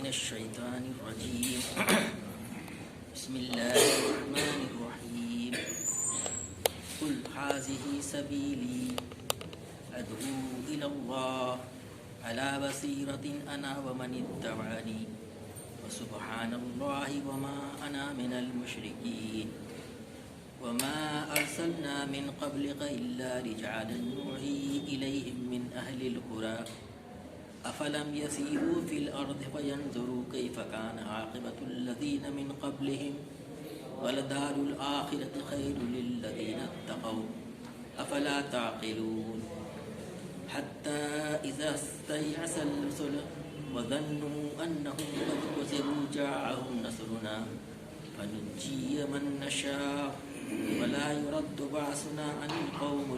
الشيطان الرجيم بسم الله الرحمن الرحيم قل هذه سبيلي أدعو إلى الله على بصيرة أنا ومن اتبعني وسبحان الله وما أنا من المشركين وما أرسلنا من قبلك إلا رجالا نوحي إليهم من أهل القرى أفلم يسيروا في الأرض فينظروا كيف كان عاقبة الذين من قبلهم ولدار الآخرة خير للذين اتقوا أفلا تعقلون حتى إذا استيأس الرسل وظنوا أنهم قد كذبوا جاءهم نصرنا فنجي من نشاء ولا يرد بأسنا عن القوم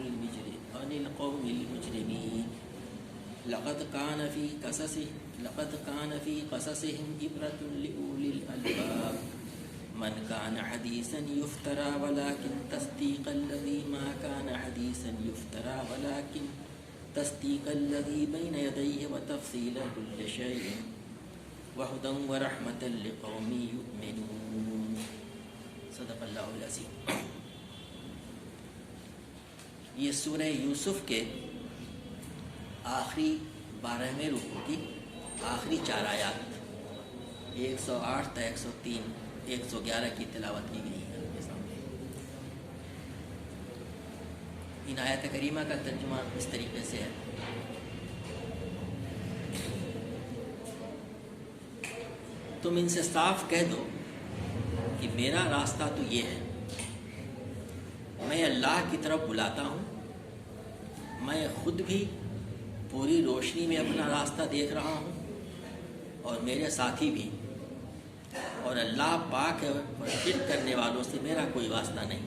المجرمين لقد كان في قصصهم عبرة لأولي الألباب من كان حديثا يفترى ولكن تصديق الذي بين يديه وتفصيل كل شيء وهدى ورحمة لقوم يؤمنون صدق اللہ العظیم. یہ سورہ یوسف کے آخری 12ویں رکوع کی آخری 4 آیات 108 تا 103 111 کی تلاوت کی گئی ہے. آپ کے سامنے ان آیات کریمہ کا ترجمہ اس طریقے سے ہے: تم ان سے صاف کہہ دو کہ میرا راستہ تو یہ ہے، میں اللہ کی طرف بلاتا ہوں، میں خود بھی پوری روشنی میں اپنا راستہ دیکھ رہا ہوں اور میرے ساتھی بھی، اور اللہ پاک ہے اور شرک کرنے والوں سے میرا کوئی واسطہ نہیں.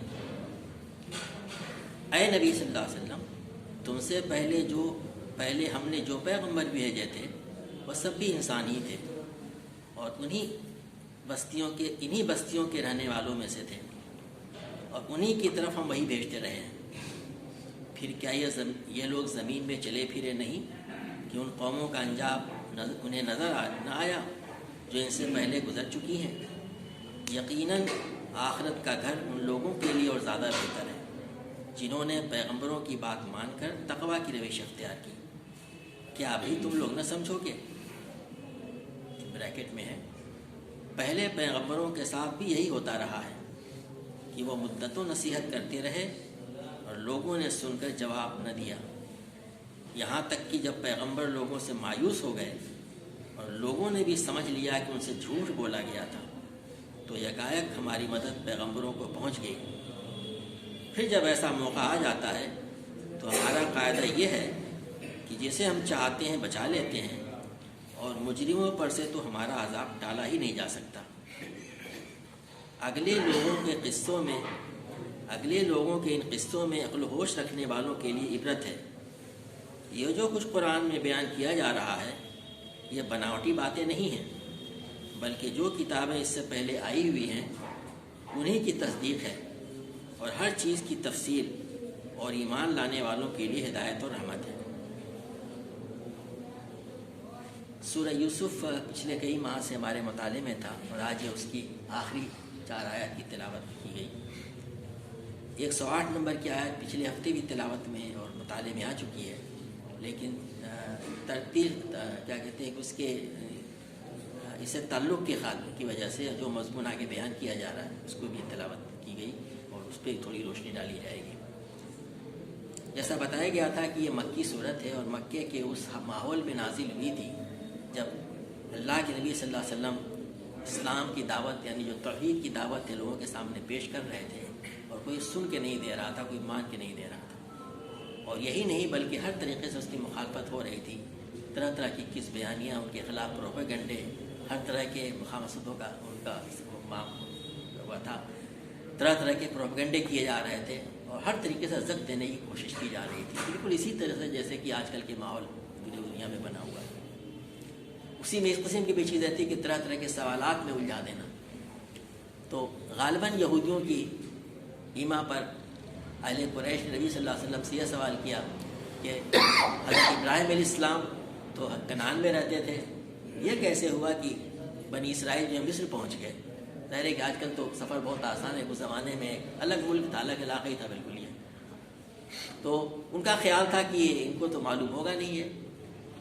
اے نبی صلی اللہ علیہ وسلم، تم سے پہلے ہم نے جو پیغمبر بھیجے تھے وہ سب بھی انسان ہی تھے اور انہی بستیوں کے رہنے والوں میں سے تھے اور انہی کی طرف ہم وہی بھیجتے رہے ہیں. پھر کیا یہ لوگ زمین میں چلے پھرے نہیں کہ ان قوموں کا انجام انہیں نظر نہ آیا جو ان سے پہلے گزر چکی ہیں؟ یقیناً آخرت کا گھر ان لوگوں کے لیے اور زیادہ بہتر ہے جنہوں نے پیغمبروں کی بات مان کر تقوی کی روش اختیار کی. کیا ابھی تم لوگ نہ سمجھو گے؟ بریکٹ میں ہے، پہلے پیغمبروں کے ساتھ بھی یہی ہوتا رہا ہے کہ وہ مدتوں نصیحت کرتے رہے اور لوگوں نے سن کر جواب نہ دیا، یہاں تک کہ جب پیغمبر لوگوں سے مایوس ہو گئے اور لوگوں نے بھی سمجھ لیا کہ ان سے جھوٹ بولا گیا تھا تو یکایک ہماری مدد پیغمبروں کو پہنچ گئی. پھر جب ایسا موقع آ جاتا ہے تو ہمارا قاعدہ یہ ہے کہ جسے ہم چاہتے ہیں بچا لیتے ہیں اور مجرموں پر سے تو ہمارا عذاب ٹالا ہی نہیں جا سکتا. اگلے لوگوں کے ان قصوں میں عقل و ہوش رکھنے والوں کے لیے عبرت ہے. یہ جو کچھ قرآن میں بیان کیا جا رہا ہے یہ بناوٹی باتیں نہیں ہیں، بلکہ جو کتابیں اس سے پہلے آئی ہوئی ہیں انہی کی تصدیق ہے اور ہر چیز کی تفصیل اور ایمان لانے والوں کے لیے ہدایت اور رحمت ہے. سورہ یوسف پچھلے کئی ماہ سے ہمارے مطالعے میں تھا اور آج یہ اس کی آخری 4 آیات کی تلاوت کی گئی. 108 نمبر کی آیت پچھلے ہفتے بھی تلاوت میں اور مطالعے میں آ چکی ہے، لیکن ترتیب کیا کہتے ہیں اس کے اسے تعلق کی وجہ سے جو مضمون آگے بیان کیا جا رہا ہے اس کو بھی تلاوت کی گئی اور اس پہ تھوڑی روشنی ڈالی جائے گی. جیسا بتایا گیا تھا کہ یہ مکی صورت ہے اور مکے کے اس ماحول میں نازل ہوئی تھی جب اللہ کے نبی صلی اللہ علیہ وسلم اسلام کی دعوت یعنی جو توحید کی دعوت ہے لوگوں کے سامنے پیش کر رہے تھے اور کوئی سن کے نہیں دے رہا تھا، کوئی مان کے نہیں دے رہا تھا. اور یہی نہیں بلکہ ہر طریقے سے اس کی مخالفت ہو رہی تھی. طرح طرح کی کس بیانیاں، ان کے خلاف پروپیگنڈے، ہر طرح کے مخالفتوں کا ان کا ہوا تھا. طرح طرح کے پروپیگنڈے کیے جا رہے تھے اور ہر طریقے سے زد دینے کی کوشش کی جا رہی تھی، بالکل اسی طرح سے جیسے کہ آج کل کے ماحول پوری دنیا میں بنا ہوا ہے. اسی میں اس قسم کی بھی چیز رہتی کہ طرح طرح کے سوالات میں الجھا دینا. تو غالباً یہودیوں کی ایما پر اہل قریش نے نبی صلی اللہ علیہ وسلم سے یہ سوال کیا کہ حضرت ابراہیم علیہ السلام تو کنعان میں رہتے تھے، یہ کیسے ہوا کہ بنی اسرائیل جو مصر پہنچ گئے، ظاہر ہے کہ آج کل تو سفر بہت آسان ہے، اس زمانے میں الگ ملک تھا، الگ علاقہ ہی تھا بالکل یہ. تو ان کا خیال تھا کہ ان کو تو معلوم ہوگا نہیں ہے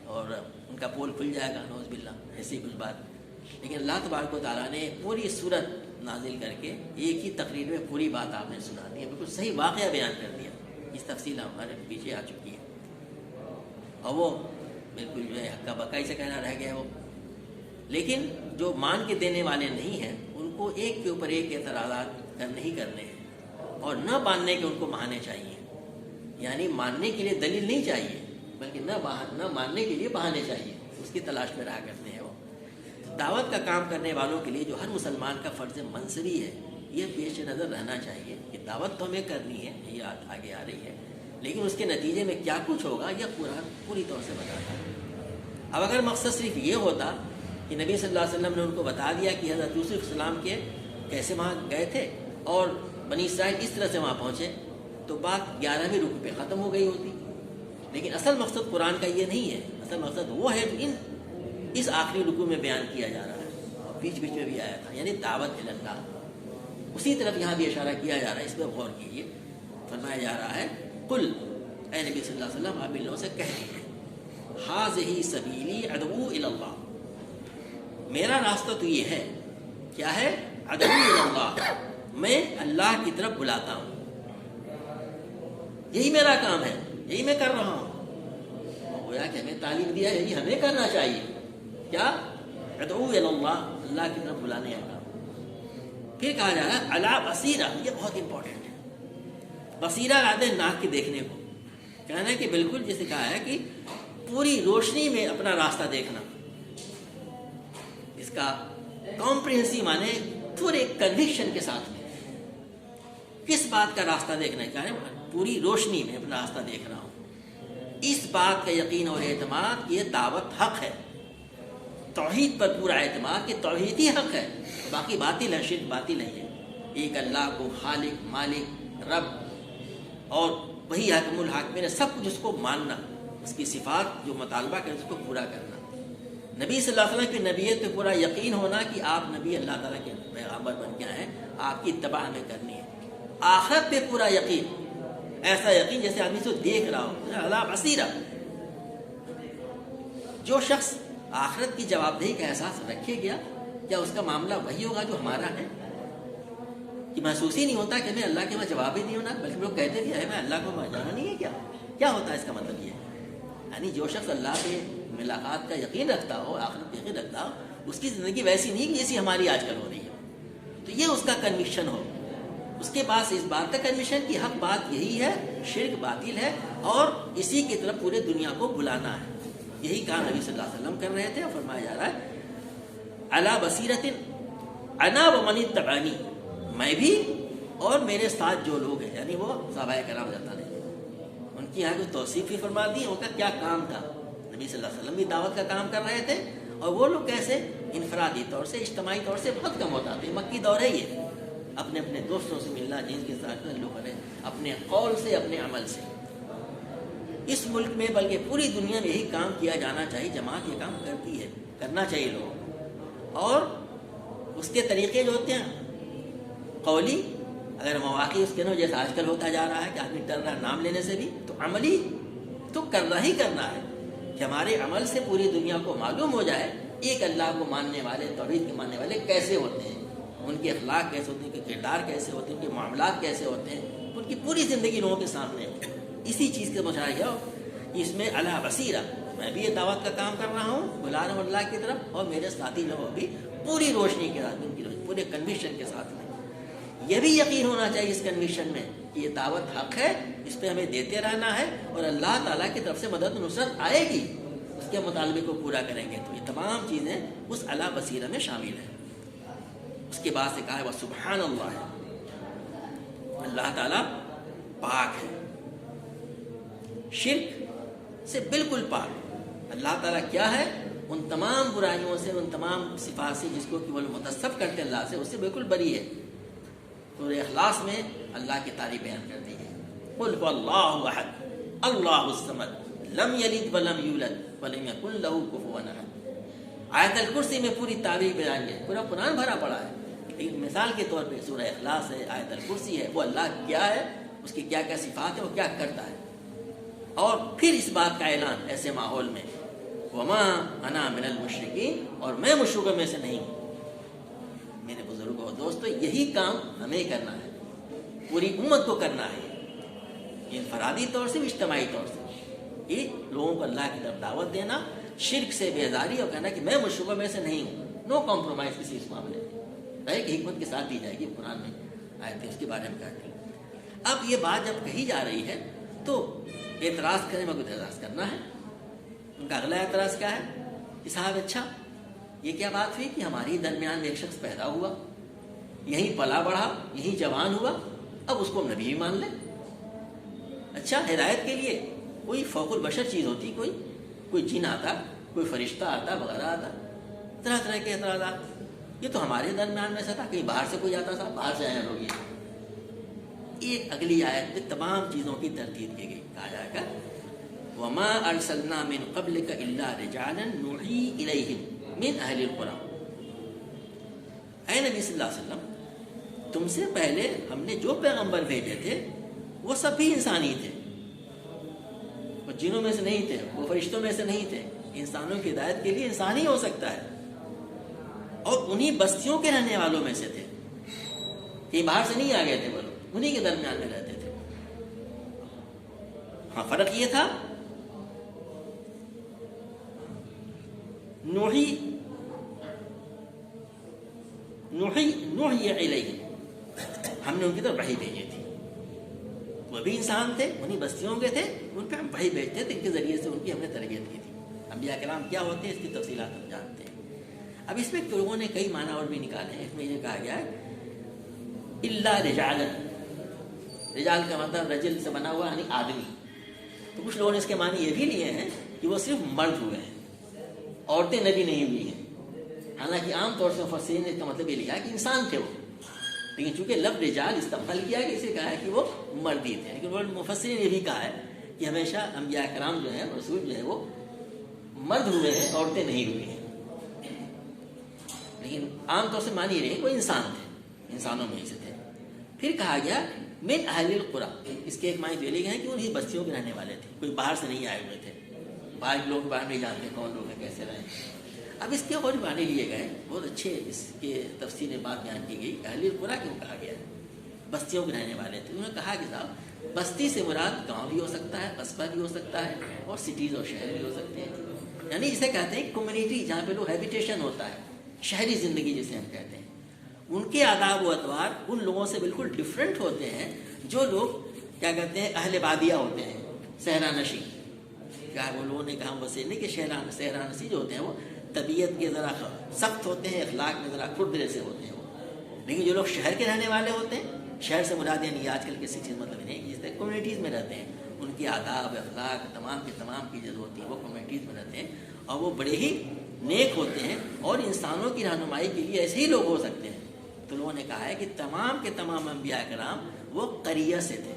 اور ان کا پول کھل جائے گا، نعوذ باللہ، ایسی کچھ بات. لیکن اللہ تبارک و تعالیٰ نے پوری صورت نازل کر کے ایک ہی تقریر میں پوری بات آپ نے سنا دی ہے، بالکل صحیح واقعہ بیان کر دیا. اس تفصیل ہمارے پیچھے آ چکی ہے اور وہ بالکل جو ہے ہکا بکا ہی سے کہنا رہ گیا وہ. لیکن جو مان کے دینے والے نہیں ہیں ان کو ایک کے اوپر ایک اعتراضات نہیں کرنے ہیں اور نہ ماننے کے ان کو بہانے چاہیے. یعنی ماننے کے لیے دلیل نہیں چاہیے بلکہ نہ ماننے کے لیے بہانے چاہیے، اس کی تلاش میں رہا کرتے ہیں وہ. دعوت کا کام کرنے والوں کے لیے جو ہر مسلمان کا فرض منصبی ہے یہ پیش نظر رہنا چاہیے کہ دعوت تو ہمیں کرنی ہے، یہ آگے آ رہی ہے، لیکن اس کے نتیجے میں کیا کچھ ہوگا یہ قرآن پوری طور سے بتاتا ہے. اب اگر مقصد صرف یہ ہوتا کہ نبی صلی اللہ علیہ وسلم نے ان کو بتا دیا کہ حضرت یوسف علیہ السلام کے کیسے وہاں گئے تھے اور بنی اسرائیل اس طرح سے وہاں پہنچے، تو بات 11ویں رکوع پہ ختم ہو گئی ہوتی. لیکن اصل مقصد قرآن کا یہ نہیں ہے، اصل مقصد وہ ہے جو اس آخری رکوع میں بیان کیا جا رہا ہے اور بیچ بیچ میں بھی آیا تھا، یعنی دعوت اللہ. اسی طرف یہاں بھی اشارہ کیا جا رہا ہے، اس پہ غور کیجیے. فرمایا جا رہا ہے قل، اے نبی صلی اللہ علیہ وسلم آپ ان لوگوں سے کہہ دیجیے، ھذہ سبیلی ادعو الی اللہ، میرا راستہ تو یہ ہے، کیا ہے؟ ادعو الی اللہ، میں اللہ کی طرف بلاتا ہوں، یہی میرا کام ہے، یہی میں کر رہا ہوں. گویا کہ ہمیں تعلیم دیا ہے یہی ہمیں کرنا چاہیے. کیا؟ ادعو الی اللہ، اللہ کی طرف بلانے کا کام. پھر کہا جا رہا ہے علی بصیرہ، یہ بہت امپورٹنٹ ہے. بصیرہ لاتے ہیں ناک کے دیکھنے کو، کہنا ہے کہ بالکل جیسے کہا ہے کہ پوری روشنی میں اپنا راستہ دیکھنا. اس کا کمپریہنسو معنی پورے کنوکشن کے ساتھ میں کس بات کا راستہ دیکھنا ہے، پوری روشنی میں اپنا راستہ دیکھ رہا ہوں. اس بات کا یقین اور اعتماد کہ یہ دعوت حق ہے، توحید پر پورا اعتماد کہ توحید ہی حق ہے، باقی باطل ہے، شرک باطل نہیں ہے. ایک اللہ کو خالق، مالک، رب اور وہی حاکم الحاکمین، سب کچھ اس کو ماننا، اس کی صفات جو مطالبہ کرے اس کو پورا کرنا. نبی صلی اللہ علیہ وسلم کی نبیت پہ پورا یقین ہونا کہ آپ نبی اللہ تعالیٰ کے پیغمبر بن کے آئے ہیں، آپ کی اتباع ہمیں کرنی ہے. آخرت پہ پورا یقین، ایسا یقین جیسے آدمی سے دیکھ رہا ہو، اللہ بصیرہ. جو شخص آخرت کی جواب دہی کا احساس رکھے گیا، کیا اس کا معاملہ وہی ہوگا جو ہمارا ہے؟ کہ محسوس ہی نہیں ہوتا کہ ہمیں اللہ کے وہاں جواب ہی نہیں ہونا، بلکہ لوگ کہتے بھی ہے میں اللہ کو جانا نہیں ہے. کیا ہوتا ہے اس کا مطلب یہ ہے، یعنی جو شخص اللہ پہ ملاقات کا یقین رکھتا ہو، آخرت پہ یقین رکھتا ہو، اس کی زندگی ویسی نہیں جیسی ہماری آج کل ہو رہی ہے. تو یہ اس کا کنوکشن ہو، اس کے پاس اس بات کا کنوکشن کہ حق بات یہی ہے، شرک باطل ہے اور اسی کی طرف پورے دنیا کو بلانا ہے. یہی کام نبی صلی اللہ علیہ وسلم کر رہے تھے. اور فرمایا جا رہا ہے علی بصیرۃ انا ومن اتبعنی، میں بھی اور میرے ساتھ جو لوگ ہیں، یعنی وہ صحابہ کرام جاتا نہیں. ان کی یہاں کچھ توصیف بھی فرما دی، ان کا کیا کام تھا. نبی صلی اللہ علیہ وسلم بھی دعوت کا کام کر رہے تھے اور وہ لوگ کیسے انفرادی طور سے، اجتماعی طور سے بہت کم ہوتا تھا. مکی دور ہے یہ، اپنے اپنے دوستوں سے ملنا، جن کے ساتھ لوگ ہیں، اپنے قول سے، اپنے عمل سے. اس ملک میں بلکہ پوری دنیا میں یہی کام کیا جانا چاہیے. جماعت یہ کام کرتی ہے، کرنا چاہیے لوگ. اور اس کے طریقے جو ہوتے ہیں قولی، اگر مواقع اس کے نا جیسا آج کل ہوتا جا رہا ہے کہ آدمی ڈر رہا ہے نام لینے سے بھی، تو عملی تو کرنا ہی کرنا ہے کہ ہمارے عمل سے پوری دنیا کو معلوم ہو جائے ایک اللہ کو ماننے والے، توحید کے ماننے والے کیسے ہوتے ہیں، ان کے اخلاق کیسے ہوتے ہیں، ان کے کردار کیسے ہوتے ہیں، ان کے معاملات کیسے ہوتے ہیں، ان کی پوری زندگی لوگوں کے سامنے ہو. اسی چیز کا مشاہدہ ہو. اس میں علی بصیرہ، میں بھی یہ دعوت کا کام کر رہا ہوں، بلا رہا ہوں اللہ کی طرف، اور میرے ساتھی لوگ بھی پوری روشنی کے ساتھ، ان کی پورے کنوکشن کے ساتھ میں. یہ بھی یقین ہونا چاہیے اس کنوکشن میں کہ یہ دعوت حق ہے، اس پہ ہمیں دیتے رہنا ہے اور اللہ تعالیٰ کی طرف سے مدد نصرت آئے گی، اس کے مطالبے کو پورا کریں گے. تو یہ تمام چیزیں اس علی بصیرہ میں شامل ہیں. اس کے بعد سے کہا ہے وسبحان اللہ، اللہ تعالیٰ پاک ہے، شرک سے بالکل پاک. اللہ تعالیٰ کیا ہے؟ ان تمام برائیوں سے، ان تمام صفات سے جس کو کہ وہ متصف کرتے ہیں اللہ سے، اس سے بالکل بری ہے. تو اخلاص میں اللہ کی تعریف بیان کر دی ہے. قل هو اللہ احد اللہ الصمد لم یلد ولم یولد ولم یکن لہ کفوا احد. آیت الکرسی میں پوری تعبیر بیان ہے، پورا قرآن بھرا پڑا ہے، لیکن مثال کے طور پہ سورہ اخلاص ہے، آیت الکرسی ہے، وہ اللہ کیا ہے، اس کی کیا کیا صفات ہے، وہ کیا کرتا ہے، اور پھر اس بات کا اعلان ایسے ماحول میں وما انا من المشرکین، اور میں مشرکوں میں سے نہیں ہوں۔ میرے بزرگوں اور دوستو، یہی کام ہمیں کرنا ہے، پوری امت کو کرنا ہے، انفرادی طور سے بھی اجتماعی طور سے، کہ لوگوں کو اللہ کی طرف دعوت دینا، شرک سے بیزاری، اور کہنا کہ میں مشرکوں میں سے نہیں ہوں، نو کمپرومائز کسی اس معاملے میں، ایک حکمت کے ساتھ دی جائے گی، قرآن میں آیتیں اس کے بارے میں کہتی ہیں۔ اب یہ بات جب کہی جا رہی ہے تو اعتراض کرنے میں کچھ اعتراض کرنا ہے۔ ان کا اگلا اعتراض کیا ہے کہ صاحب اچھا یہ کیا بات ہوئی کہ ہماری درمیان میں ایک شخص پیدا ہوا، یہیں پلا بڑھا، یہیں جوان ہوا، اب اس کو ہم نبی بھی مان لیں؟ اچھا ہدایت کے لیے کوئی فوق البشر چیز ہوتی، کوئی جن آتا، کوئی فرشتہ آتا وغیرہ آتا، طرح طرح کے اعتراضات، یہ تو ہمارے درمیان میں سے تھا، کہیں باہر سے کوئی آتا تھا، باہر سے آئے لوگ۔ یہ ایک اگلی آیت میں تمام چیزوں کی ترتیب کی گئی، کہا جائے گا وما ارسلنا من قبلک الا رجالا نوحی الیہم من اہل القری۔ اے نبی صلی اللہ علیہ وسلم، تم سے پہلے ہم نے جو پیغمبر بھیجے تھے وہ سب بھی انسانی تھے، وہ جنوں میں سے نہیں تھے، وہ فرشتوں میں سے نہیں تھے، انسانوں کی ہدایت کے لیے انسان ہی ہو سکتا ہے، اور انہی بستیوں کے رہنے والوں میں سے تھے، کہ باہر سے نہیں آ گئے تھے، وہ لوگ انہی کے درمیان میں رہتے تھے۔ ہاں فرق یہ تھا نوحی الیہم، ہم نے ان کی طرف وحی بھیجی تھی، وہ بھی انسان تھے، انہی بستیوں کے تھے، ان پہ ہم وحی بھیجتے تھے، ان کے ذریعے سے ان کی ہم نے تربیت کی تھی۔ انبیاء کرام کیا ہوتے ہیں اس کی تفصیلات ہم جانتے ہیں۔ اب اس میں لوگوں نے کئی معنی اور بھی نکالے ہیں۔ اس میں یہ کہا گیا ہے الا رجالا، رجال کا مطلب رجل سے بنا ہوا یعنی آدمی، تو کچھ لوگوں نے اس کے معنی یہ بھی لیے ہیں کہ وہ صرف مرد ہوئے ہیں، عورتیں نبی نہیں ہوئی ہیں۔ حالانکہ عام طور سے مفسرین نے اس کا مطلب یہ لیا کہ انسان تھے وہ، لیکن چونکہ لفظ رجال استعمال کیا کہ اسے کہا ہے کہ وہ مرد ہی تھے، لیکن مفسرین نے یہ بھی کہا ہے کہ ہمیشہ انبیاء کرام جو ہیں، رسول جو ہیں، وہ مرد ہوئے ہیں، عورتیں نہیں ہوئی ہیں، لیکن عام طور سے مانی رہے وہ انسان تھے، انسانوں میں سے تھے۔ پھر کہا گیا من اہل القری، اس کے ایک معنی یہ لے گئے کہ انہی بستیوں کے رہنے والے تھے، کوئی باہر سے نہیں آئے ہوئے تھے، باہر لوگ باہر نہیں جانتے کون لوگ ہیں، کیسے رہے۔ اب اس کے اور معنی لیے گئے بہت اچھے، اس کے تفصیل میں بات بیان کی گئی۔ اہل القری کیوں کہا گیا؟ بستیوں کے رہنے والے تھے۔ انہوں نے کہا کہ صاحب بستی سے مراد گاؤں بھی ہو سکتا ہے، قصبہ بھی ہو سکتا ہے، اور سٹیز اور شہر بھی ہو سکتے ہیں، یعنی اسے کہتے ہیں کمیونٹی جہاں پہ لوگ ہیبیٹیشن ہوتا ہے، شہری زندگی جسے ہم کہتے ہیں۔ ان کے آداب و اطوار ان لوگوں سے بالکل ڈفرینٹ ہوتے ہیں جو لوگ کیا کہتے ہیں اہل بادیہ ہوتے ہیں، صحرا نشین۔ کیا وہ لوگوں نے کہا بس یہ نہیں کہ صحرا نشین جو ہوتے ہیں وہ طبیعت کے ذرا سخت ہوتے ہیں، اخلاق میں ذرا کھردرے سے ہوتے ہیں وہ، لیکن جو لوگ شہر کے رہنے والے ہوتے ہیں، شہر سے مراد یعنی آج کل کسی چیز مطلب نہیں، جس طرح کمیونٹیز میں رہتے ہیں، ان کی آداب اخلاق تمام کی تمام کی جو ہوتی ہے وہ کمیونٹیز میں رہتے ہیں، اور وہ بڑے ہی نیک ہوتے ہیں، اور انسانوں کی رہنمائی کے لیے ایسے ہی لوگ ہو سکتے ہیں۔ تو لوگوں نے کہا ہے کہ تمام کے تمام انبیاء کرام وہ قریہ سے تھے،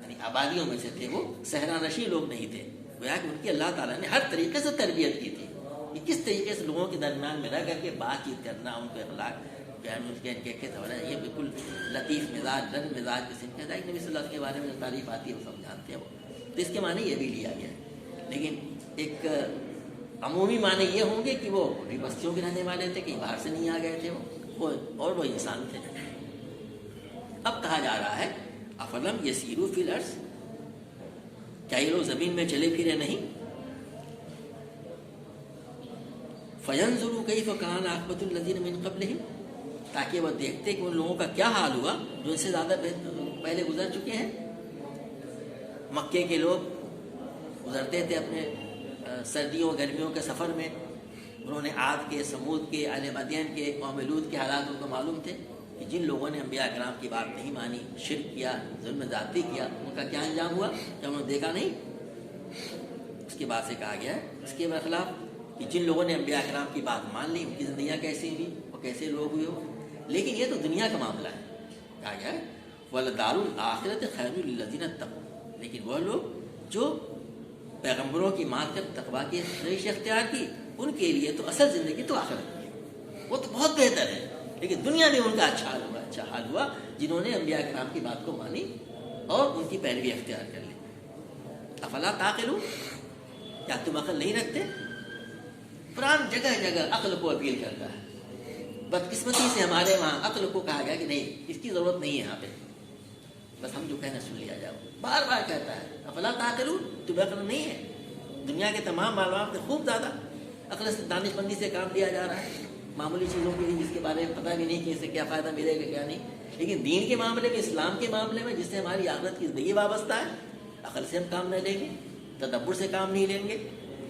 یعنی آبادیوں میں سے تھے، وہ صحرا نشین لوگ نہیں تھے۔ گویا کہ ان کی اللہ تعالیٰ نے ہر طریقے سے تربیت کی تھی کہ کس طریقے سے لوگوں کے درمیان میں رہ کر کے بات چیت کرنا، ان کے اخلاق یہ بالکل لطیف مزاج، نرم مزاج قسم کے نبی صلی اللہ علیہ وسلم کے بارے میں جو تعریف آتی ہے وہ سب جانتے ہیں وہ، تو اس کے معنی یہ بھی لیا گیا ہے۔ لیکن ایک عمومی معنی یہ ہوں گے کہ وہ بستیوں کے رہنے والے تھے، کہیں باہر سے نہیں آ گئے تھے وہ، اور وہ انسان تھے۔ اب کہا جا رہا ہے افلم یسیروا فی الارض، کیا یہ لوگ زمین میں چلے پھرے نہیں؟ فینظروا کیف کان عاقبۃ الذین من قبلہم، تاکہ وہ دیکھتے کہ ان لوگوں کا کیا حال ہوا جو ان سے زیادہ پہلے گزر چکے ہیں۔ مکے کے لوگ گزرتے تھے اپنے سردیوں گرمیوں کے سفر میں، انہوں نے عاد کے، سمود کے، اہل مدین کے، قوم لوط کے حالات ان کو معلوم تھے کہ جن لوگوں نے انبیاء کرام کی بات نہیں مانی، شرک کیا، ظلم ذاتی کیا، ان کا کیا انجام ہوا، کیا انہوں نے دیکھا نہیں؟ اس کے بعد سے کہا گیا ہے اس کے برخلاف کہ جن لوگوں نے انبیاء کرام کی بات مان لی ان کی زندگیاں کیسی ہوئی، وہ کیسے لوگ ہوئے ہو۔ لیکن یہ تو دنیا کا معاملہ ہے، کہا گیا ہے وَلَدَارُ الْآخِرَةِ خَيْرٌ لِلَّذِينَ اتَّقَوْا، لیکن وہ لوگ جو پیغمبروں کی مان کر تقویٰ کی روش اختیار کی ان کے لیے تو اصل زندگی تو آخرت ہے، وہ تو بہت بہتر ہے، لیکن دنیا میں ان کا اچھا حال ہوا جنہوں نے انبیاء کرام کی بات کو مانی اور ان کی پیروی اختیار کر لی۔ افلا تعقلون، کیا تم عقل نہیں رکھتے؟ قرآن جگہ جگہ عقل کو اپیل کرتا ہے۔ بدقسمتی سے ہمارے وہاں عقل کو کہا گیا کہ نہیں، اس کی ضرورت نہیں ہے یہاں پہ، بس ہم جو کہنا سن لیا جاؤ۔ بار بار کہتا ہے افلا تعقلون، تمہیں عقل نہیں ہے؟ دنیا کے تمام معلومات میں خوب زیادہ عقل سے، دانش مندی سے کام لیا جا رہا ہے، معمولی چیزوں کے لیے جس کے بارے میں پتہ بھی نہیں کہ اس سے کیا فائدہ ملے گا کیا نہیں، لیکن دین کے معاملے میں، اسلام کے معاملے میں، جس سے ہماری آخرت کی زندگی وابستہ ہے، عقل سے ہم کام نہ لیں گے، تدبر سے کام نہیں لیں گے۔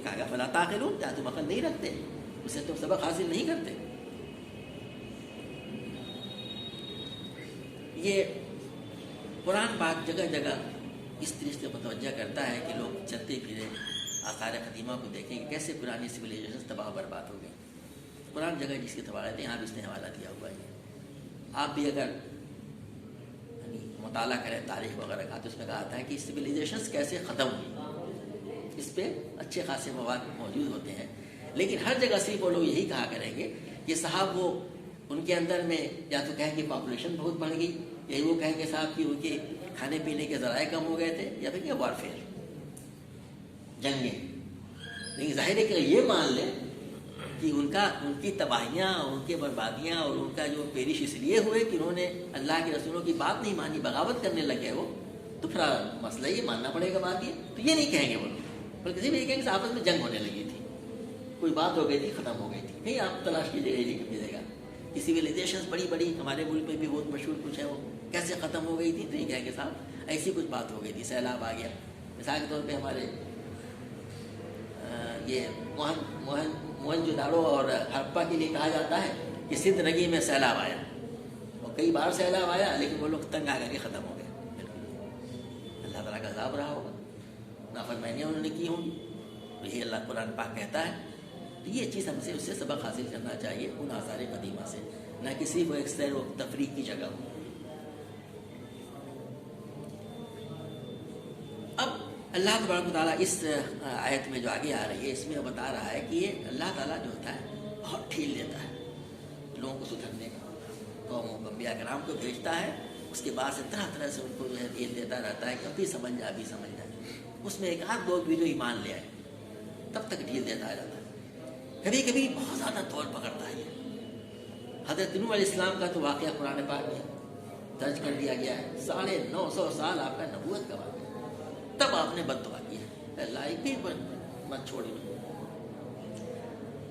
کہا فلا تعقلون، کیا تم عقل نہیں رکھتے؟ اس سے تم سبق حاصل نہیں کرتے؟ یہ قرآن پاک جگہ جگہ اس طرح سے متوجہ کرتا ہے کہ لوگ چلتے پھرے آثار قدیمہ کو دیکھیں کہ کیسے پرانی سویلائزیشن تباہ و برباد ہو گئی۔ قرآن جگہ جس کی تباہ ہے، یہاں بھی اس نے حوالہ دیا ہوا ہے۔ آپ بھی اگر مطالعہ کریں تاریخ وغیرہ کا تو اس میں کہا تھا کہ سویلائزیشنز کیسے ختم ہوئی، اس پہ اچھے خاصے مواد موجود ہوتے ہیں، لیکن ہر جگہ صرف وہ لوگ یہی کہا کریں گے کہ صاحب وہ ان کے اندر میں یا تو کہیں کہ پاپولیشن بہت بڑھ گئی، یا وہ کہیں کہ صاحب کہ ان کے کھانے پینے کے ذرائع کم ہو گئے تھے، یا پھر کہ وارفیئر، جنگیں۔ لیکن ظاہر ہے کہ یہ مان لیں کہ ان کی تباہیاں، ان کی بربادیاں اور ان کا جو پیرش اس لیے ہوئے کہ انہوں نے اللہ کے رسولوں کی بات نہیں مانی، بغاوت کرنے لگے وہ، تو پھر مسئلہ یہ ماننا پڑے گا بات یہ، تو یہ نہیں کہیں گے وہ لوگ، بلکہ صرف یہ کہیں گے کہ آپس میں جنگ ہونے لگی تھی، کوئی بات ہو گئی تھی، ختم ہو گئی تھی۔ نہیں، آپ تلاش کیجیے گا، یہ ملے گا کہ سویلائزیشنز بڑی بڑی ہمارے ملک میں بھی بہت مشہور کچھ ہے، وہ کیسے ختم ہو گئی تھی، تو یہ کہیں گے صاحب ایسی کچھ بات ہو گئی تھی، سیلاب آ گیا۔ مثال کے طور پہ ہمارے یہ موہنجوداڑو اور ہڑپا کے لیے کہا جاتا ہے کہ سندھ نگی میں سیلاب آیا، اور کئی بار سیلاب آیا، لیکن وہ لوگ تنگ آ کر کے ختم ہو گئے۔ اللہ تعالیٰ کا عذاب رہا ہوگا، نافرمانیاں انہوں نے کی ہوں گی، یہی اللہ قرآن پاک کہتا ہے۔ تو یہ چیز ہم سے اس سے سبق حاصل کرنا چاہیے ان آثار قدیمہ سے، نہ کہ صرف وہ ایک سیر و تفریح کی جگہ ہو۔ اب اللہ تبارک و تعالیٰ اس آیت میں جو آگے آ رہی ہے، اس میں وہ بتا رہا ہے کہ یہ اللہ تعالیٰ جو ہوتا ہے بہت ڈھیل دیتا ہے لوگوں کو سدھرنے کا، قوموں کو، انبیاء کرام کو بھیجتا ہے، اس کے بعد سے طرح طرح سے ان کو جو ہے ڈھیل دیتا رہتا ہے، کبھی سمجھ جائے ابھی سمجھ جائے، اس میں ایک آدھ لوگ بھی جو ایمان لے آئے تب تک ڈھیل دیتا رہتا ہے، کبھی کبھی بہت زیادہ طور پکڑتا ہے۔ حضرت نوح علیہ السلام کا تو واقعہ قرآن پاک میں درج کر دیا گیا ہے، 950 سال آپ کا نبوت کا واقعہ، تب آپ نے بد دعا کیا، اللہ ایک بھی مت چھوڑی۔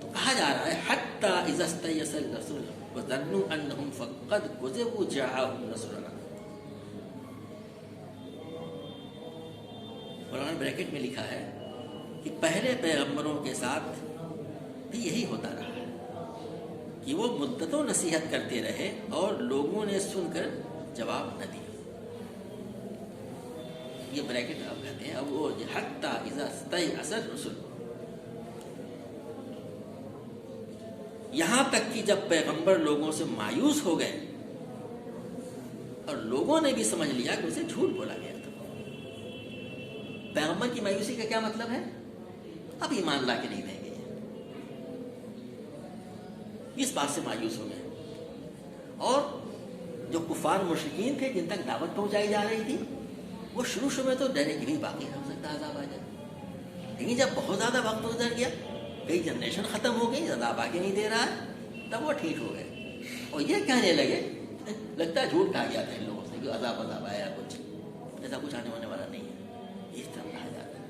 تو کہا جا رہا ہے حتی اذا استیأس الرسول وظنوا انہم فقد کذبوا جاءهم رسولنا، قرآن بریکٹ میں لکھا ہے کہ پہلے پیغمبروں کے ساتھ بھی یہی ہوتا رہا ہے کہ وہ مدتوں نصیحت کرتے رہے اور لوگوں نے سن کر جواب نہ دیا۔ یہ بریکٹ آپ کہتے ہیں۔ اب وہ حتی اذا استیأس الرسل، یہاں تک کہ جب پیغمبر لوگوں سے مایوس ہو گئے اور لوگوں نے بھی سمجھ لیا کہ اسے جھوٹ بولا گیا تھا۔ پیغمبر کی مایوسی کا کیا مطلب ہے؟ اب ایمان لا کے نہیں دیں گے، اس بات سے مایوس ہو گئے۔ اور جو کفار مشرکین تھے جن تک دعوت پہنچائی جا رہی تھی، وہ شروع میں تو ڈرے کہ بھی باقی ہو سکتا عذاب آ جائے، لیکن جب بہت زیادہ وقت گزر گیا، کئی جنریشن ختم ہو گئی، عذاب آگے نہیں دے رہا ہے، تب وہ ٹھیک ہو گئے اور یہ کہنے لگے لگتا ہے جھوٹ کہا گیا تھا ان لوگوں سے کہ عذاب آیا، کچھ ایسا کچھ آنے ہونے والا نہیں ہے، اس طرح کہا جاتا ہے۔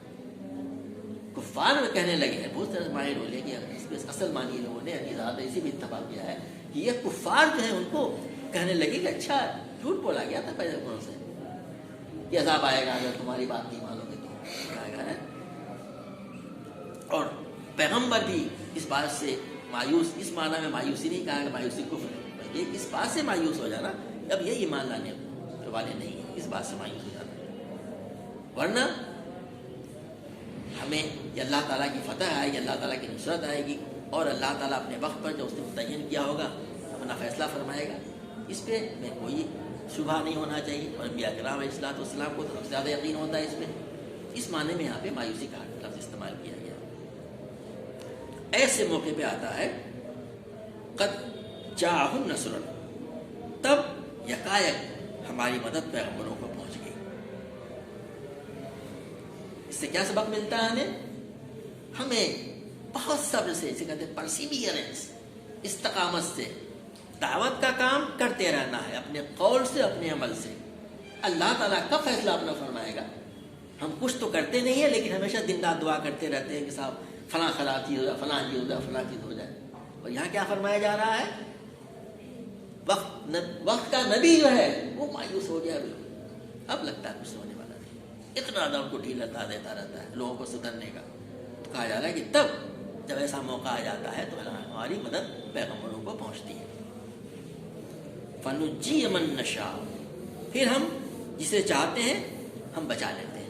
کفار میں کہنے لگے ہیں، بہت سارے ماہر ہو لے کہ اس پہ اصل مانی لوگوں نے زیادہ اسی بھی اتفاق کیا ہے کہ یہ کفار جو ہیں ان کو کہنے لگے کہ اچھا جھوٹ بولا گیا تھا پیغمبروں سے کہ عذاب آئے گا اگر تمہاری بات نہیں مانو گے تو آئے گا ہے۔ اور پیغمبر بھی اس بات سے مایوس، اس معنی میں مایوسی نہیں کہا کہ مایوسی کفر ہے، بلکہ اس بات سے مایوس ہو جانا اب یہ ایمان لانے والے نہیں ہیں، اس بات سے مایوس ہو جانا، ورنہ ہمیں یہ اللہ تعالیٰ کی فتح آئے گی، اللہ تعالیٰ کی نصرت آئے گی، اور اللہ تعالیٰ اپنے وقت پر جو اس نے متعین کیا ہوگا اپنا فیصلہ فرمائے گا، اس پہ میں کوئی شبہ نہیں ہونا چاہیے۔ اور انبیاء کرام علیہ الصلوۃ والسلام کو تو سب سے زیادہ یقین ہوتا ہے اس میں، اس معنی میں یہاں پہ مایوسی کا لفظ استعمال کیا گیا۔ ایسے موقع پہ آتا ہے قد جاءہم نصرنا، تب یکایک ہماری مدد پیغمبروں کو پہنچ گئی۔ اس سے کیا سبق ملتا ہے ہمیں بہت صبر سے، اسے کہتے ہیں پرسیویئرنس، استقامت سے دعوت کا کام کرتے رہنا ہے، اپنے قول سے، اپنے عمل سے۔ اللہ تعالیٰ کا فیصلہ اپنا فرمائے گا۔ ہم کچھ تو کرتے نہیں ہیں، لیکن ہمیشہ دن رات دعا کرتے رہتے ہیں کہ صاحب فلاں چیز ہو جائے، فلاں چیز ہو جائے، فلاں چیز ہو جائے۔ اور یہاں کیا فرمایا جا رہا ہے؟ وقت کا نبی جو ہے وہ مایوس ہو گیا، بالکل اب لگتا ہے کچھ ہونے والا نہیں، اتنا زیادہ ان کو ڈھیل دیتا رہتا ہے لوگوں کو سدھرنے کا۔ تو کہا جا رہا ہے کہ تب جب ایسا موقع آ جاتا ہے تو ہماری مدد پیغمبروں کو پہنچتی ہے۔ فَنُجِّيَ مَن نَّشَاءُ، پھر ہم جسے چاہتے ہیں ہم بچا لیتے ہیں۔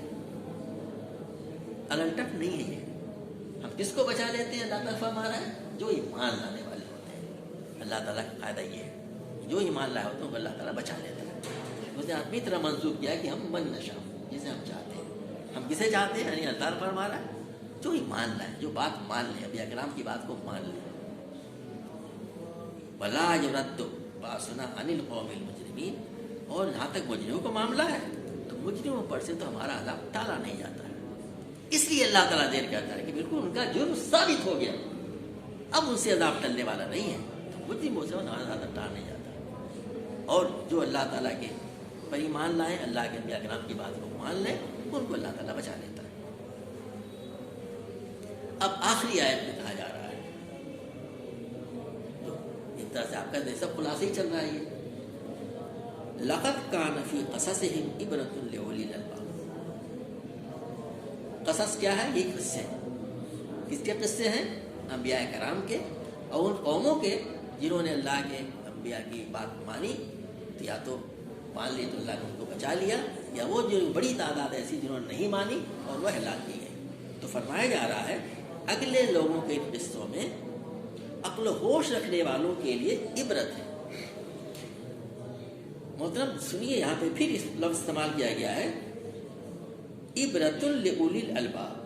الٹف نہیں ہے یہ، ہم کس کو بچا لیتے ہیں؟ اللہ تعالیٰ فرما رہا ہے جو ایمان لانے والے ہوتے ہیں۔ اللہ تعالیٰ کا قاعدہ یہ ہے، جو ایمان لائے ہوتے ہیں اللہ تعالیٰ بچا لیتا ہے۔ اس نے اپنی طرح منسوخ کیا کہ ہم من نشاء، جسے ہم چاہتے ہیں۔ ہم کسے چاہتے ہیں؟ یعنی اللہ تعالیٰ فرما رہا ہے جو ایمان لائے، جو بات مان لیں، انبیاء کرام کی بات کو مان لیں۔ وَلَا يُرَدُّ بَأْسُنَا عَنِ الْقَوْمِ الْمُجْرِمِينَ، اور جہاں تک مجرموں کا معاملہ ہے تو مجرموں پر سے تو ہمارا عذاب ٹالا نہیں جاتا ہے۔ اس لیے اللہ تعالیٰ دیر کرتا ہے کہ بالکل ان کا جرم ثابت ہو گیا، اب ان سے عذاب ٹلنے والا نہیں ہے، تو مجرموں سے ہمارا عذاب ٹال نہیں جاتا۔ اور جو اللہ تعالیٰ کے پر ایمان لائیں، اللہ کے انبیاء کرام کی بات کو مان لیں، ان کو اللہ تعالیٰ بچا لیتا ہے۔ اب آخری آیت میں کہا جا رہا ہے، تو ایک طرح سے آپ کا سب خلاصہ ہی چل رہا ہے یہ، لَقَدْ كَانَ فِي قَصَصِهِمْ عِبْرَةٌ لِأُولِي الْأَلْبَابِ۔ قصص کیا ہے؟ یہ قصے ہیں۔ کس کے قصے ہیں؟ انبیاء کرام کے، اور ان قوموں کے جنہوں نے اللہ کے انبیاء کی بات مانی، تو یا تو مان لی تو اللہ نے ان کو بچا لیا، یا وہ جو بڑی تعداد ایسی جنہوں نے نہیں مانی اور وہ ہلاک کی گئی۔ تو فرمایا جا رہا ہے اگلے لوگوں کے قصوں میں عقل و ہوش رکھنے والوں کے لیے عبرت ہے۔ محترم سنیے، یہاں پہ پھر اس لفظ استعمال کیا گیا ہے، عبرۃ لأولی الالباب۔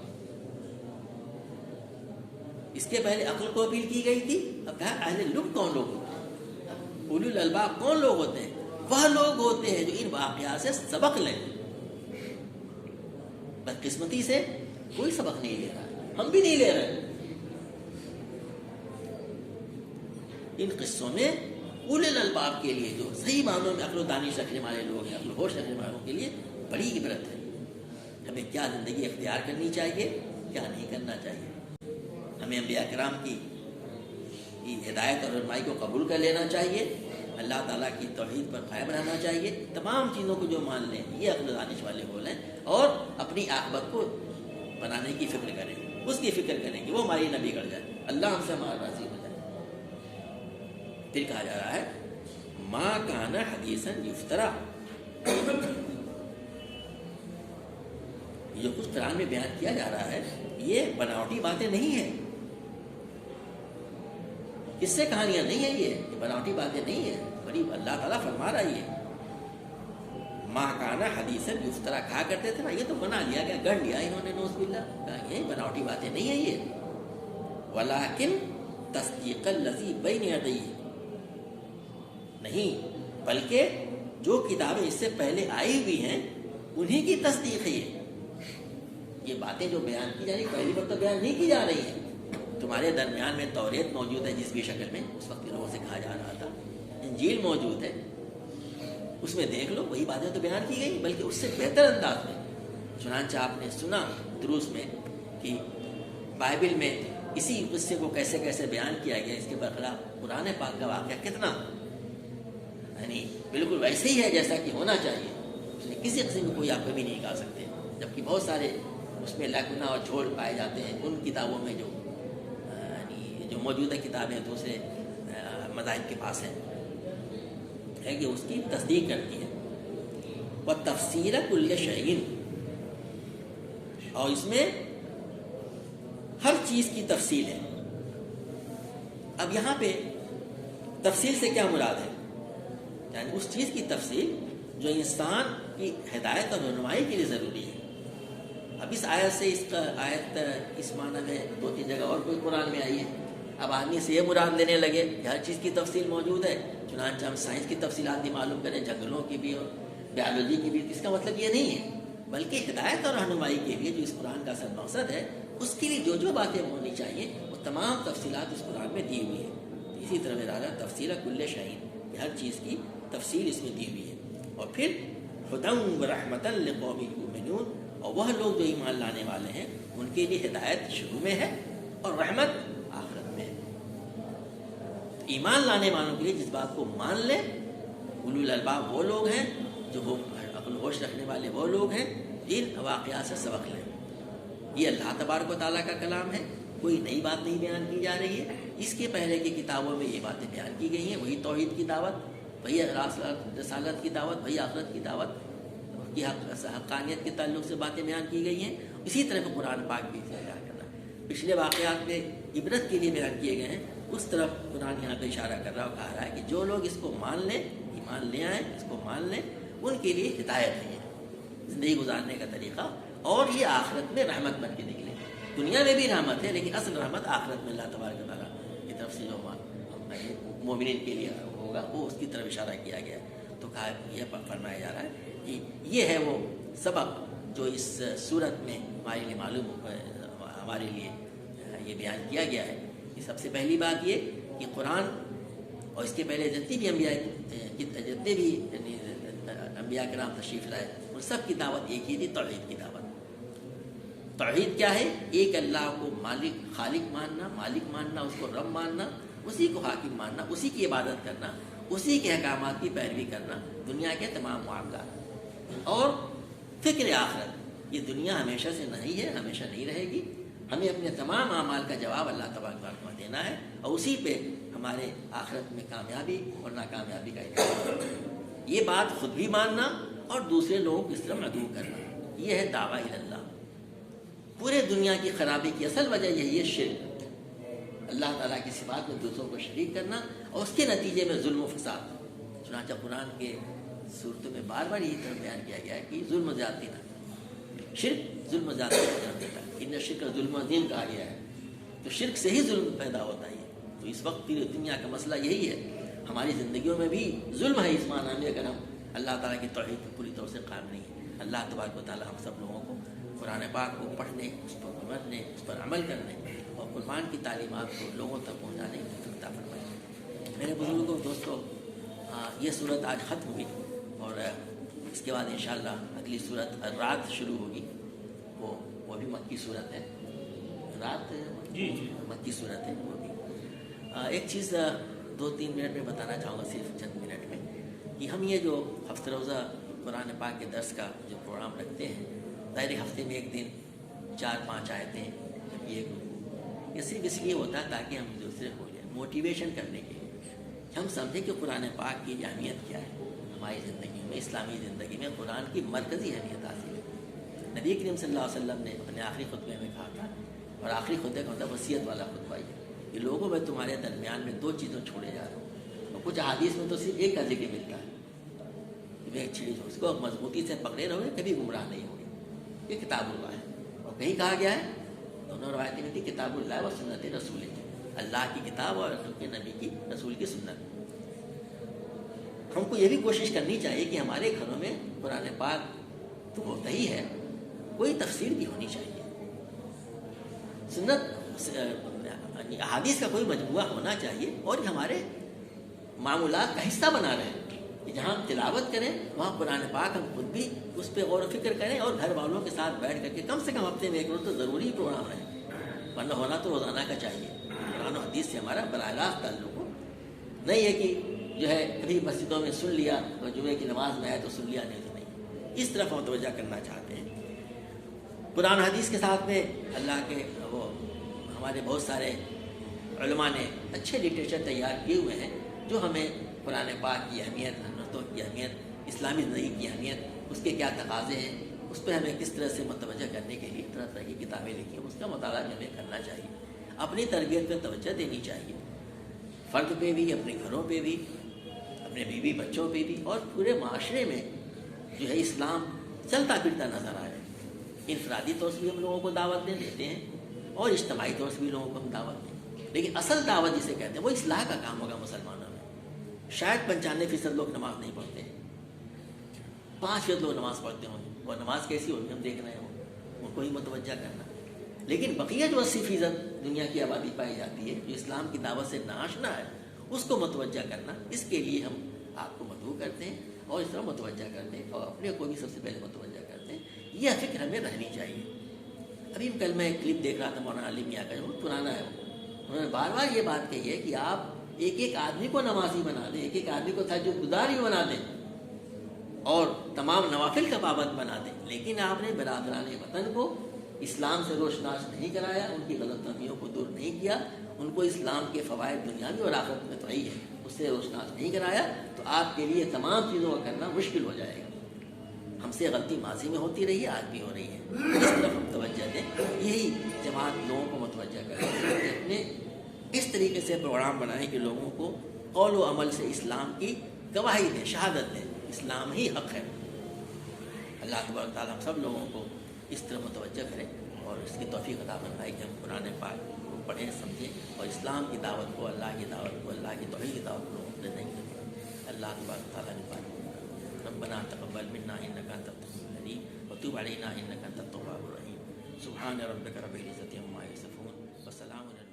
اس کے پہلے عقل کو اپیل کی گئی تھی، اب کہا اہل لب کون لوگ ہوتے ہیں؟ اولی الالباب کون لوگ ہوتے ہیں؟ وہ لوگ ہوتے ہیں جو ان واقعات سے سبق لیں۔ بدقسمتی سے کوئی سبق نہیں لے رہا، ہم بھی نہیں لے رہے۔ ان قصوں میں اولی الالباب کے لیے، جو صحیح معنوں میں عقل و دانش رکھنے والے لوگ ہیں، عقل و ہوش رکھنے والوں کے لیے بڑی عبرت ہے۔ ہمیں کیا زندگی اختیار کرنی چاہیے، کیا نہیں کرنا چاہیے۔ ہمیں انبیاء کرام کی ہدایت اور رہنمائی کو قبول کر لینا چاہیے، اللہ تعالیٰ کی توحید پر قائم رہنا چاہیے، تمام چیزوں کو جو مان لیں یہ عقل و دانش والے بولیں، اور اپنی عاقبت کو بنانے کی فکر کریں، اس کی فکر کریں کہ وہ ہماری نہ بگڑ جائے، اللہ ہم سے ہمارا راضی ہو جائے۔ پھر کہا جا رہا ہے ما کان حدیثا یفترا، جو کچھ قرآن میں بیان کیا جا رہا ہے یہ بناوٹی باتیں نہیں ہیں، کس سے کہانیاں نہیں ہیں، یہ بناوٹی باتیں نہیں ہیں، بڑی اللہ تعالیٰ فرما رہا ہے۔ یہ ما کان حدیثا یفترا کہا کرتے تھے نا، یہ تو بنا لیا گیا، گڑھ لیا انہوں نے، نوز باللہ، کہا یہ بناوٹی باتیں نہیں ہیں یہ، ولیکن تصدیق الذی بین یدیہ، نہیں بلکہ جو کتابیں اس سے پہلے آئی ہوئی ہیں انہی کی تصدیق ہے۔ یہ باتیں جو بیان کی جا رہی پہلی وقت تو بیان نہیں کی جا رہی ہیں۔ تمہارے درمیان میں توریت موجود ہے جس بھی شکل میں اس وقت لوگوں سے کہا جا رہا تھا، انجیل موجود ہے، اس میں دیکھ لو وہی باتیں تو بیان کی گئی، بلکہ اس سے بہتر انداز میں۔ چنانچہ آپ نے سنا دروس میں کہ بائبل میں اسی قصے کو کیسے کیسے بیان کیا گیا، اس کے برخلاف قرآن پاک کا واقعہ کتنا یعنی بالکل ویسے ہی ہے جیسا کہ ہونا چاہیے، اس میں کسی قسم کی کوئی آپ کمی نہیں نکال سکتے، جبکہ بہت سارے اس میں لاکھنا اور جھول پائے جاتے ہیں ان کتابوں میں جو موجودہ کتابیں دوسرے مذاہب کے پاس ہیں، ہے کہ اس کی تصدیق کرتی ہے۔ وَتَفْصِيلَ كُلِّ شَيْءٍ، اور اس میں ہر چیز کی تفصیل ہے۔ اب یہاں پہ تفصیل سے کیا مراد ہے؟ یعنی اس چیز کی تفصیل جو انسان کی ہدایت اور رہنمائی کے لیے ضروری ہے۔ اب اس آیت سے اس کا آیت اس معنی میں 2-3 جگہ اور کوئی قرآن میں آئی ہے. اب آدمی سے یہ مراد لینے لگے کہ ہر چیز کی تفصیل موجود ہے، چنانچہ ہم سائنس کی تفصیلات بھی معلوم کریں، جنگلوں کی بھی اور بیالوجی کی بھی. اس کا مطلب یہ نہیں ہے، بلکہ ہدایت اور رہنمائی کے لیے جو اس قرآن کا اصل مقصد ہے، اس کے لیے جو جو باتیں ہونی چاہیے وہ تمام تفصیلات اس قرآن میں دی ہوئی ہیں. اسی طرح میرا تفصیل کل شہین، ہر چیز کی تفصیل اس میں دی ہوئی ہے. اور پھر ہدی ورحمۃ لقوم یؤمنون، اور وہ لوگ جو ایمان لانے والے ہیں ان کے لیے ہدایت شروع میں ہے اور رحمت آخرت میں ہے. ایمان لانے والوں کے لیے جس بات کو مان لیں، اولو الالباب وہ لوگ ہیں جو عقل ہوش رکھنے والے وہ لوگ ہیں جن واقعات سے سبق لیں. یہ اللہ تبارک و تعالیٰ کا کلام ہے، کوئی نئی بات نہیں بیان کی جا رہی ہے. اس کے پہلے کی کتابوں میں یہ باتیں بیان کی گئی ہیں، وہی توحید کی دعوت، وہی رسالت کی دعوت، وہی آخرت کی دعوت کی حقانیت کے تعلق سے باتیں بیان کی گئی ہیں. اسی طرح کا قرآن پاک بھی بیان کرنا پچھلے واقعات میں عبرت کے لیے بیان کیے گئے ہیں، اس طرف قرآن یہاں پہ اشارہ کر رہا اور کہہ رہا ہے کہ جو لوگ اس کو مان لیں، ایمان لے آئیں، اس کو مان لیں، ان کے لیے ہدایت ہے زندگی گزارنے کا طریقہ، اور یہ آخرت میں رحمت بن کے نکلے. دنیا میں بھی رحمت ہے، لیکن اصل رحمت آخرت میں اللہ تبارک و تعالیٰ کی طرف سے جو مومنین کے لیے ہوگا وہ اس کی طرف اشارہ کیا گیا. تو کہا یہ فرمایا جا رہا ہے کہ یہ ہے وہ سبق جو اس صورت میں ہمارے لیے معلوم ہمارے لیے یہ بیان کیا گیا ہے. کہ سب سے پہلی بات یہ کہ قرآن اور اس کے پہلے جتنے بھی انبیاء کرام تشریف لائے ان سب کی دعوت ایک ہی تھی، توحید کی دعوت. توحید کیا ہے؟ ایک اللہ کو خالق ماننا، مالک ماننا، اس کو رب ماننا، اسی کو حاکم ماننا، اسی کی عبادت کرنا، اسی کے احکامات کی پیروی کرنا دنیا کے تمام معاملات. اور فکر آخرت، یہ دنیا ہمیشہ سے نہیں ہے، ہمیشہ نہیں رہے گی. ہمیں اپنے تمام اعمال کا جواب اللہ تبارک و تعالیٰ کو دینا ہے، اور اسی پہ ہمارے آخرت میں کامیابی اور ناکامیابی کا انتخاب. یہ بات خود بھی ماننا اور دوسرے لوگوں کو اس طرح مدعو کرنا، یہ ہے دعویٰ اللہ. پورے دنیا کی خرابی کی اصل وجہ یہی ہے شرک، اللہ تعالیٰ کی صفات میں دوسروں کو شریک کرنا، اور اس کے نتیجے میں ظلم و فساد. چنانچہ قرآن کے صورتوں میں بار بار یہی طرح بیان کیا گیا ہے کہ ظلم و زیادتی نہ، شرک ظلم و زیادتی کی طرف دیتا ہے. ان شرک ظلم عظیم کہا گیا ہے، تو شرک سے ہی ظلم پیدا ہوتا ہے. تو اس وقت پوری دنیا کا مسئلہ یہی ہے. ہماری زندگیوں میں بھی ظلم ہے اس معنی میں، اگر ہم اللہ تعالیٰ کی توحید کو پوری طور سے قائم نہیں ہے. اللہ تبارک و تعالیٰ ہم سب لوگوں کو قرآن پاک کو پڑھنے، اس پر سمجھنے، اس پر عمل کرنے اور قرآن کی تعلیمات کو لوگوں تک پہنچانے کی توفیق عطا فرمائے. میرے بزرگوں دوستوں، یہ صورت آج ختم ہوئی، اور اس کے بعد انشاءاللہ اگلی صورت رات شروع ہوگی. وہ بھی مکی صورت ہے، رات مکی صورت ہے. وہ بھی ایک چیز 2-3 منٹ میں بتانا چاہوں گا، صرف چند منٹ میں، کہ ہم یہ جو ہفتہ روزہ قرآن پاک کے درس کا جو پروگرام رکھتے ہیں، ظاہر ہفتے میں ایک دن 4-5 آیتیں، یہ صرف اس لیے ہوتا ہے تاکہ ہم دوسرے کو موٹیویشن کرنے کے لیے ہم سمجھیں کہ قرآن پاک کی اہمیت کیا ہے ہماری زندگی میں، اسلامی زندگی میں قرآن کی مرکزی اہمیت حاصل ہے. نبی کریم صلی اللہ علیہ وسلم نے اپنے آخری خطبے میں کہا تھا، اور آخری خطبے کا مطلب وصیت والا خطبہ ہے کہ لوگوں میں تمہارے درمیان میں 2 چیزوں چھوڑے جا رہا ہوں. اور کچھ احادیث میں تو صرف ایک کا ذکر ملتا ہے کہ ایک چیز اس کو مضبوطی سے پکڑے رہو گے، کبھی گمراہ نہیں ہوگے. یہ کتاب اللہ ہے. اور کہیں کہا گیا ہے، دونوں روایتیں میں تھی، کتاب اللہ و سنت رسول، اللہ کی کتاب اور نبی کی رسول کی سنت. ہم کو یہ بھی کوشش کرنی چاہیے کہ ہمارے گھروں میں قرآن پاک تو ہوتا ہی ہے، کوئی تفسیر بھی ہونی چاہیے. سنت احادیث کا کوئی مجموعہ ہونا چاہیے، اور ہمارے معمولات کا حصہ بنا رہے کہ جہاں ہم تلاوت کریں وہاں قرآن پاک ہم خود بھی اس پہ غور و فکر کریں، اور گھر والوں کے ساتھ بیٹھ کر کے کم سے کم ہفتے میں ایک روز تو ضروری پروگرام ہے، ورنہ ہونا تو روزانہ کا چاہیے. قرآن و حدیث سے ہمارا براہ راست تعلق ہو. نہیں ہے کہ جو ہے کبھی مسجدوں میں سن لیا اور جمعے کی نماز میں آئے تو سن لیا، نہیں تو نہیں. اس طرف ہم توجہ کرنا چاہتے ہیں. قرآن حدیث کے ساتھ میں اللہ کے وہ ہمارے بہت سارے علماء نے اچھے لٹریچر تیار کیے ہوئے ہیں جو ہمیں قرآن پاک کی اہمیت، حضرتوں کی اہمیت، اسلامی زندگی کی اہمیت، اس کے کیا تقاضے ہیں، اس پہ ہمیں کس طرح سے متوجہ کرنے کے لیے طرح طرح کی کتابیں لکھی ہیں. اس کا مطالعہ بھی ہمیں کرنا چاہیے. اپنی تربیت پہ توجہ دینی چاہیے، فرد پہ بھی، اپنے گھروں پہ بھی، اپنے بیوی بچوں پہ بھی، اور پورے معاشرے میں جو ہے اسلام چلتا پھرتا نظر آئے. انفرادی طور سے بھی ہم لوگوں کو دعوت دے دیتے ہیں اور اجتماعی طور سے بھی لوگوں کو ہم دعوت دیں، لیکن اصل دعوت جسے کہتے ہیں وہ اصلاح کا کام ہوگا مسلمانوں میں۔ شاید 95% لوگ نماز نہیں پڑھتے ہیں، 5% لوگ نماز پڑھتے ہوں، اور نماز کیسی ہوگی ہم دیکھ رہے ہوں، ان کو ہی متوجہ کرنا۔ لیکن بقیہ جو 80% دنیا کی آبادی پائی جاتی ہے جو اسلام کی دعوت سے ناآشنا ہے، اس کو متوجہ کرنا، اس کے لیے ہم آپ کو مدعو کرتے ہیں اور اس طرح متوجہ کرتے ہیں، اور اپنے کو بھی سب سے پہلے متوجہ کرتے ہیں۔ یہ فکر ہمیں رہنی چاہیے۔ ابھی کل میں ایک کلپ دیکھ رہا تھا مولانا علی میاں کا، جو بہت پرانا ہے، انہوں نے بار بار یہ بات کہی ہے کہ آپ ایک ایک آدمی کو نمازی بنا دیں، ایک ایک آدمی کو تہجد گزار بھی بنا دیں اور تمام نوافل کا پابند بنا دیں، لیکن آپ نے برادران وطن کو اسلام سے روشناس نہیں کرایا، ان کی غلط فہمیوں کو دور نہیں کیا، ان کو اسلام کے فوائد دنیاوی اور آخرت میں تو ہی ہے اس سے روشناس نہیں کرایا، تو آپ کے لیے تمام چیزوں کا کرنا مشکل ہو جائے گا۔ ہم سے غلطی ماضی میں ہوتی رہی ہے، آج بھی ہو رہی ہے، اس طرف ہم توجہ دیں، یہی جماعت لوگوں کو متوجہ کرے کہ اپنے اس طریقے سے پروگرام بنائیں کہ لوگوں کو قول و عمل سے اسلام کی گواہی دیں، شہادت دیں، اسلام ہی حق ہے۔ اللہ تبارک تعالیٰ ہم سب لوگوں کو اس طرح متوجہ کریں اور اس کی توفیق عطا فرمائے کہ ہم قرآن پاک کو پڑھیں، سمجھیں اور اسلام کی دعوت کو، اللہ کی دعوت کو، اللہ کی توحید کی دعوت کو اپنے نہیں کریں۔ اللہ تبارک تعالیٰ نے پاک ربنا تقبل منا انک انت السمیع العلیم وتب علینا انک انت التواب الرحیم۔ سبحان ربک رب العزۃ عما یصفون وسلام علی